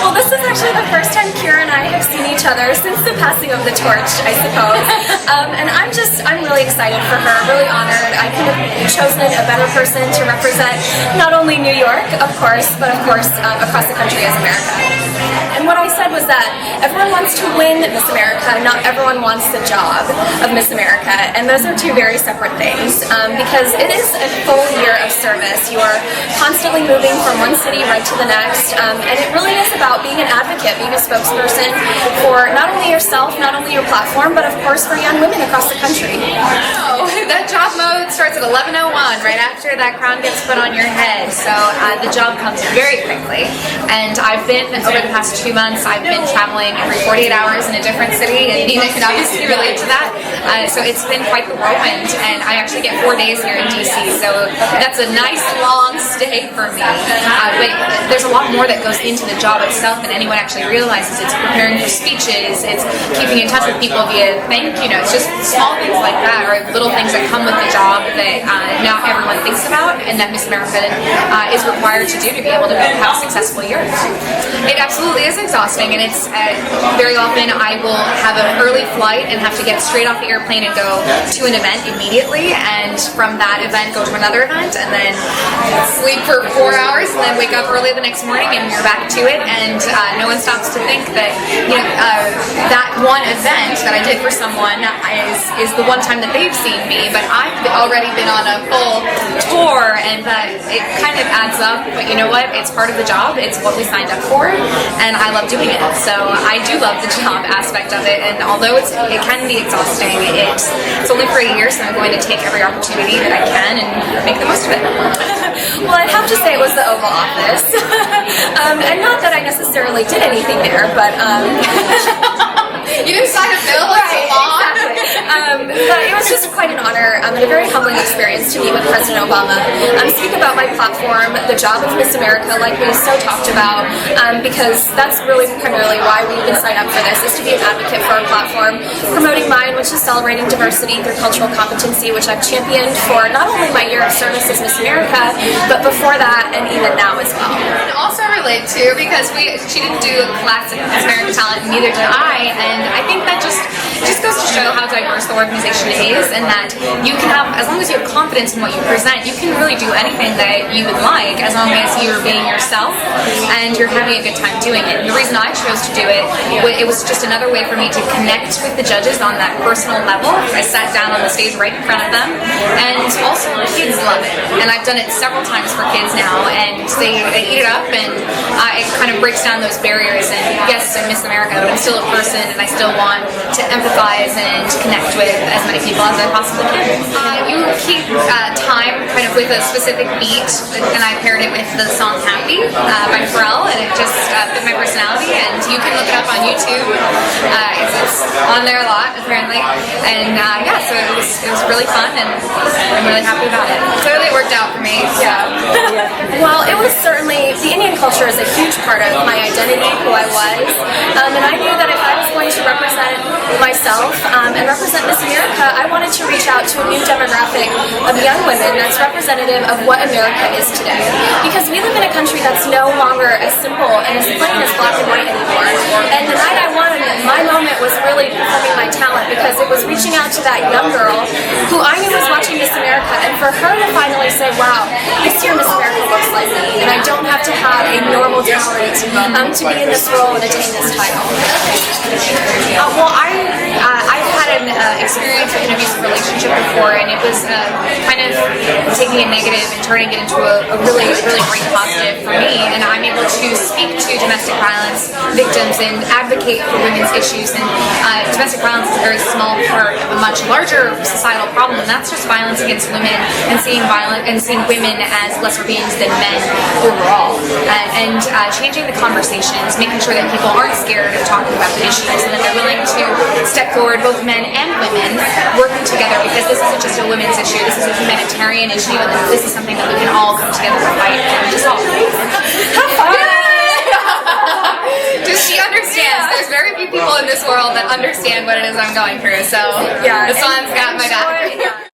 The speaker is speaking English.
Well, this is actually the first time Kira and I have seen each other since the passing of the torch, I suppose. And I'm really excited for her, really honored. I could have chosen a better person to represent not only New York, of course, but of course across the country as America. And what I said was that everyone wants to win Miss America, not everyone wants the job of Miss America. And those are two very separate things because it is a full year of service. You are constantly moving from one city right to the next. And it really is about being an advocate, being a spokesperson for not only yourself, not only your platform, but of course for young women across the country. Wow, that job mode starts at 11:01, right after that crown gets put on your head. So the job comes very quickly. And I've been, over the past 2 months, I've been traveling every 48 hours in a different city, and Nina can obviously relate to that. So it's been quite the whirlwind, and I actually get 4 days here in DC, so that's a nice long stay for me. But there's a lot more that goes into the job itself than anyone actually realizes. It's preparing for speeches, it's keeping in touch with people via thank you notes, just small things like that, or little things that come with the job that not everyone thinks about, and that Miss America is required to do to be able to have a successful year. It absolutely is exhausting, and it's very often I will have an early flight and have to get straight off the airplane and go to an event immediately, and from that event go to another event, and then sleep for 4 hours, and then wake up early the next morning and you're back to it. And no one stops to think that that one event that I did for someone is the one time that they've seen me, but I've already been on a full tour, and that it kind of adds up. But you know what? It's part of the job. It's what we signed up for, and I love doing it. So I do love the job aspect of it, and although it can be exhausting, it's only for a year, so I'm going to take every opportunity that I can and make the most of it. Well, I'd have to say it was the Oval Office. And not that I necessarily did anything there, but you didn't sign a bill? Right, exactly. But it was just quite an honor and a very humbling experience to meet with President Obama, speak about my platform, the job of Miss America, like we so talked about, because that's really primarily why we even signed up for this, is to be an advocate for our platform, promoting mine, which is celebrating diversity through cultural competency, which I've championed for not only my year of service as Miss America, but before that and even now as well. And also relate to, because she didn't do a classic Miss America talent, and neither did I, and I think that just goes to show how diverse the organization is, and that you can have, as long as you have confidence in what you present, you can really do anything that you would like, as long as you're being yourself and you're having a good time doing it. And the reason I chose to do it, it was just another way for me to connect with the judges on that personal level. I sat down on the stage right in front of them, and also kids love it. And I've done it several times for kids now, and they eat it up, and it kind of breaks down those barriers. And yes, I miss America, but I'm still a person, and I still want to empathize and connect with as many people as I possibly can. You keep time kind of with a specific beat, and I paired it with the song Happy by Pharrell, and it just fit my personality. And you can look it up on YouTube. It's on there a lot, apparently. And yeah, so it was really fun, and I'm really happy about it. Clearly worked out for me. Yeah. Well, it was certainly, the Indian culture is a huge part of my identity, who I was, and I knew that if I was going to represent myself and represent Miss America, I wanted to reach out to a new demographic of young women that's representative of what America is today. Because we live in a country that's no longer as simple and as plain as black and white anymore. And the night I won, my moment was really performing my talent, because it was reaching out to that young girl who I knew was watching Miss America, and for her to finally say, wow, this year Miss America looks like me, and I don't have to have a normal talent to be in this role and attain this title. Well, I've had an experience with an abusive relationship before, and it was kind of taking a negative and turning it into a really, really great positive for me. And I'm able to speak to domestic violence victims and advocate for women's issues. And domestic violence is a very small part of a much larger societal problem, and that's just violence against women, and seeing women as lesser beings than men overall. And changing the conversations, making sure that people aren't scared of talking about the issues, and that they're willing to step forward, both men and women, working together, because this isn't just a women's issue, this is a humanitarian issue, and this is something that we can all come together to fight and to solve. Just she understands. There's very few people in this world that understand what it is I'm going through, so yeah, the song's got my back.